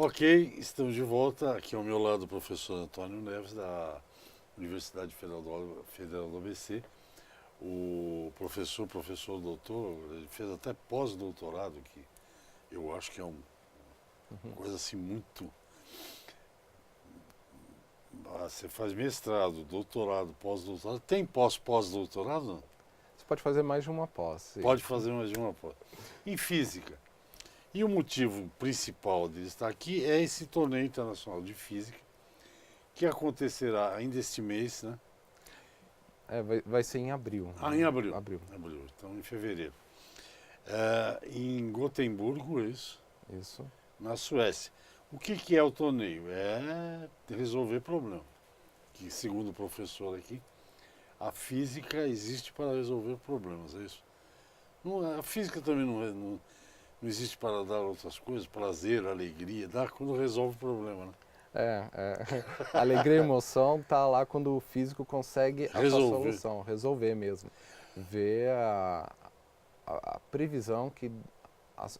Ok, estamos de volta. Aqui ao meu lado o professor Antônio Neves, da Universidade Federal do ABC. O professor doutor, ele fez até pós-doutorado, que eu acho que é uma Uhum. coisa assim muito. Você faz mestrado, doutorado, pós-doutorado. Tem pós-doutorado? Não? Você pode fazer mais de uma pós, sim. Pode fazer mais de uma pós. Em física. E o motivo principal de estar aqui é esse torneio internacional de física, que acontecerá ainda este mês, né? Vai ser em abril. Ah, em abril. Abril, Abril, então em fevereiro. Em Gotemburgo, isso, isso. na Suécia. O que é o torneio? É resolver problema. Que, segundo o professor aqui, a física existe para resolver problemas, é isso? A física também não existe para dar outras coisas, prazer, alegria, dá quando resolve o problema, né? Alegria e emoção tá lá quando o físico consegue achar a Resolver. solução, resolver mesmo. Ver a previsão que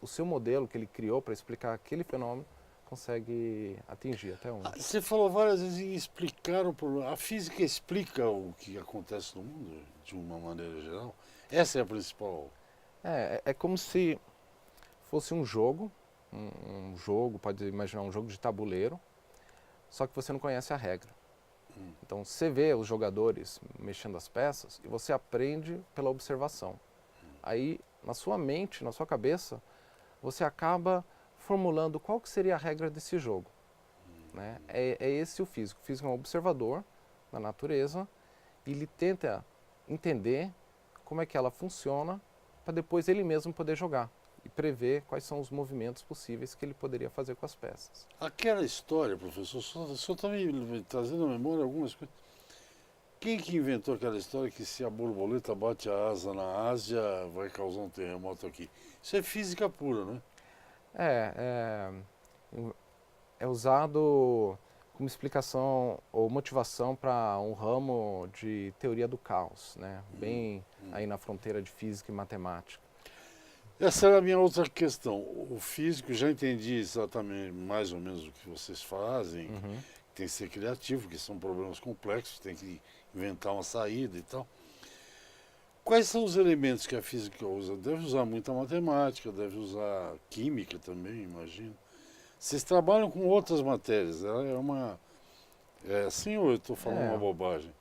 o seu modelo que ele criou para explicar aquele fenômeno consegue atingir até onde. Você falou várias vezes em explicar o problema. A física explica o que acontece no mundo, de uma maneira geral. Essa é a principal. É como se fosse um jogo, um jogo, pode imaginar um jogo de tabuleiro, só que você não conhece a regra. Então você vê os jogadores mexendo as peças e você aprende pela observação. Aí na sua mente, na sua cabeça, você acaba formulando qual que seria a regra desse jogo. Né? É esse o físico. O físico é um observador da natureza e ele tenta entender como é que ela funciona para depois ele mesmo poder jogar e prever quais são os movimentos possíveis que ele poderia fazer com as peças. Aquela história, professor, o senhor está me trazendo à memória algumas coisas. Quem que inventou aquela história que se a borboleta bate a asa na Ásia vai causar um terremoto aqui? Isso é física pura, né? É, é usado como explicação ou motivação para um ramo de teoria do caos, né? Bem aí na fronteira de física e matemática. Essa era a minha outra questão. O físico, já entendi exatamente mais ou menos o que vocês fazem, que Uhum. tem que ser criativo, que são problemas complexos, tem que inventar uma saída e tal. Quais são os elementos que a física usa? Deve usar muita matemática, deve usar química também, imagino. Vocês trabalham com outras matérias, ela é uma. É assim ou eu estou falando uma É, bobagem?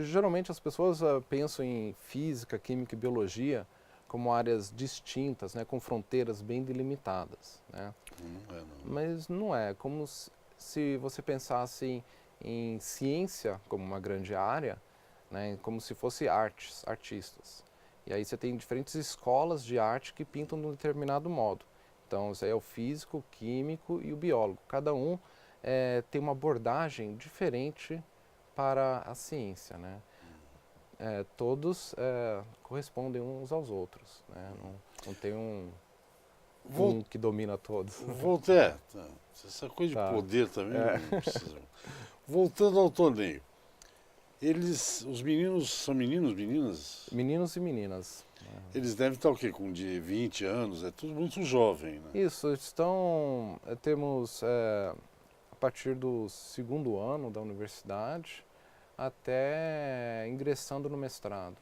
geralmente as pessoas pensam em física, química e biologia como áreas distintas, né, com fronteiras bem delimitadas, né? Não é, não. Mas não é, como se você pensasse em ciência como uma grande área, né, como se fosse artes, artistas. E aí você tem diferentes escolas de arte que pintam de um determinado modo. Então, isso aí é o físico, o químico e o biólogo. Cada um tem uma abordagem diferente para a ciência, né? Todos correspondem uns aos outros, né? Não tem Vol, um que domina todos. Voltaire, essa coisa de Tá. poder também É. não precisa. Voltando ao torneio, os meninos, são meninos, meninas? Meninos e meninas. Eles devem estar o quê? Com de 20 anos, é tudo muito jovem, né? Isso, temos a partir do segundo ano da universidade até ingressando no mestrado.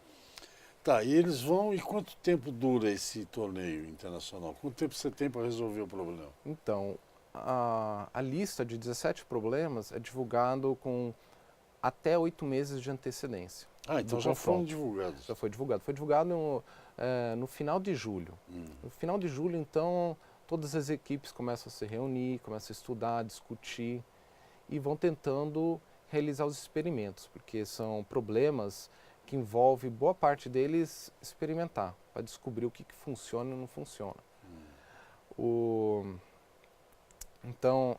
Tá, e eles vão, e quanto tempo dura esse torneio internacional? Quanto tempo você tem para resolver o problema? Então, a lista de 17 problemas é divulgado com até 8 meses de antecedência Ah, do então já foram confronto. divulgados. Já foi divulgado. Foi divulgado no final de julho. No final de julho, então, todas as equipes começam a se reunir, começam a estudar, discutir e vão tentando realizar os experimentos, porque são problemas que envolvem boa parte deles experimentar, para descobrir o que funciona e não funciona. Então,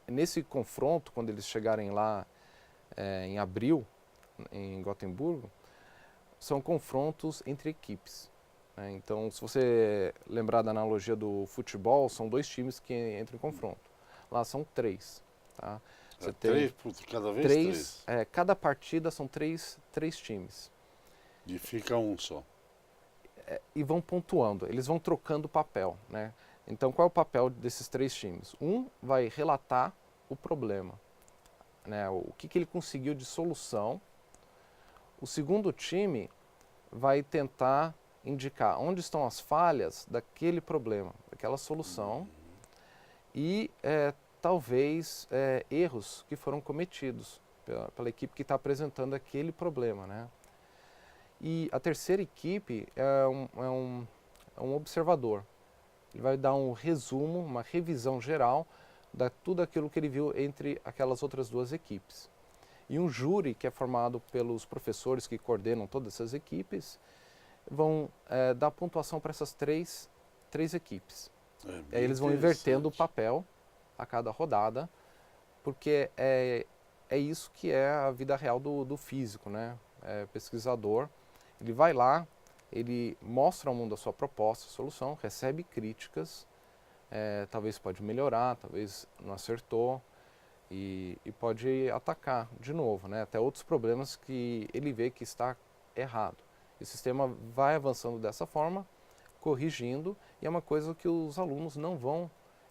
nesse confronto, quando eles chegarem lá em abril, em Gotemburgo, são confrontos entre equipes. Né? Então, se você lembrar da analogia do futebol, são dois times que entram em confronto. Lá são três. Tá? Você tem Três, cada vez três. cada partida são três times. E fica um só. E vão pontuando, eles vão trocando papel. Né? Então, qual é o papel desses 3 times? Um vai relatar o problema, né, o que ele conseguiu de solução. O segundo time vai tentar indicar onde estão as falhas daquele problema, daquela solução e talvez erros que foram cometidos pela equipe que está apresentando aquele problema, né? E a terceira equipe é um observador. Ele vai dar um resumo, uma revisão geral de tudo aquilo que ele viu entre aquelas outras 2 equipes. E um júri que é formado pelos professores que coordenam todas essas equipes vão dar pontuação para essas três equipes. Aí eles vão invertendo o papel a cada rodada, porque é isso que é a vida real do físico, né? Pesquisador, ele vai lá, ele mostra ao mundo a sua proposta, a solução, recebe críticas, talvez pode melhorar, talvez não acertou, e pode atacar de novo, né? Até outros problemas que ele vê que está errado. E o sistema vai avançando dessa forma, corrigindo, e é uma coisa que os alunos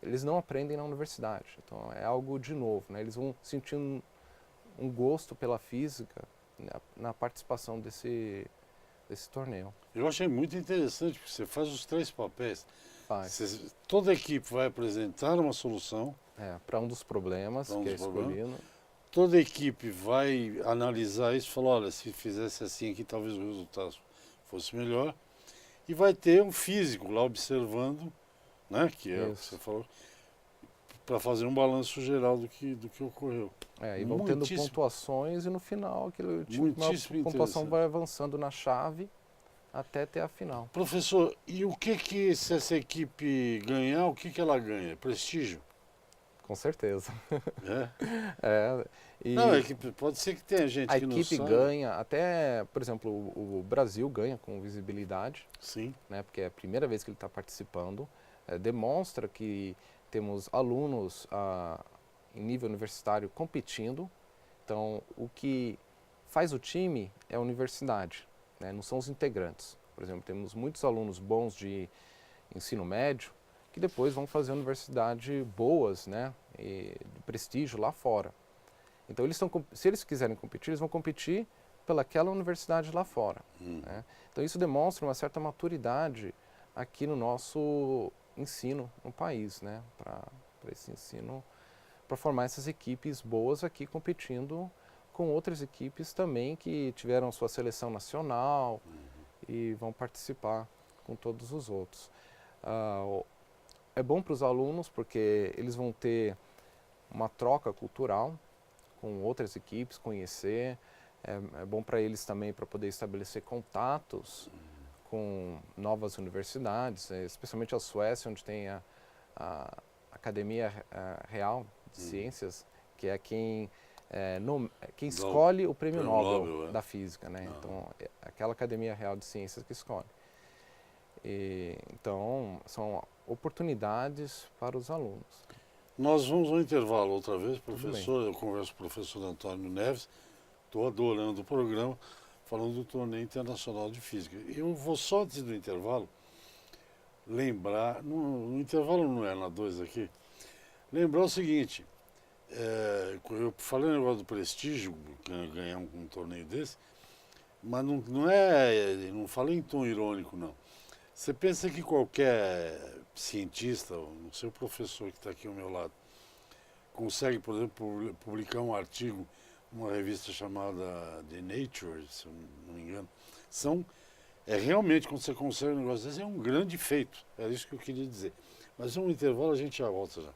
eles não aprendem na universidade. Então é algo de novo, né? Eles vão sentindo um gosto pela física, né, na participação desse torneio. Eu achei muito interessante, porque você faz os 3 papéis. Toda a equipe vai apresentar uma solução. Para um dos problemas que é escolhido. Toda a equipe vai analisar isso e falar, olha, se fizesse assim aqui, talvez o resultado fosse melhor. E vai ter um físico lá observando, né, que é o que você falou, para fazer um balanço geral do que ocorreu. E vão tendo pontuações e no final aquele tipo de pontuação vai avançando na chave até ter a final. Professor, e se essa equipe ganhar, o que ela ganha? Prestígio? Com certeza. Não, pode ser que tenha gente que não sabe. A equipe ganha, até, por exemplo, o Brasil ganha com visibilidade. Sim. Né, porque é a primeira vez que ele está participando. Demonstra que temos alunos em nível universitário competindo. Então, o que faz o time é a universidade, né, não são os integrantes. Por exemplo, temos muitos alunos bons de ensino médio que depois vão fazer universidade boas, né, de prestígio lá fora. Então, se eles quiserem competir, eles vão competir pelaquela universidade lá fora. Né? Então, isso demonstra uma certa maturidade aqui no nosso ensino no país, né, para esse ensino, para formar essas equipes boas aqui competindo com outras equipes também que tiveram sua seleção nacional e vão participar com todos os outros. É bom para os alunos porque eles vão ter uma troca cultural com outras equipes, conhecer. É bom para eles também para poder estabelecer contatos com novas universidades, especialmente a Suécia, onde tem a Academia Real de Ciências, que é quem escolhe o Prêmio Nobel da Física, né? Então, é aquela Academia Real de Ciências que escolhe. Então, são oportunidades para os alunos. Nós vamos ao intervalo outra vez, professor. Eu converso com o professor Antônio Neves, estou adorando o programa, falando do Torneio Internacional de Física. Eu vou só antes do intervalo lembrar, no intervalo não é na 2 aqui, lembrar o seguinte, eu falei o negócio do prestígio, ganhar um torneio desse, mas não falei em tom irônico, não. Você pensa que qualquer cientista, não sei o professor que está aqui ao meu lado, consegue, por exemplo, publicar um artigo numa revista chamada The Nature, se eu não me engano, realmente, quando você consegue um negócio desse, é um grande feito. Era isso que eu queria dizer. Mas um intervalo, a gente já volta já.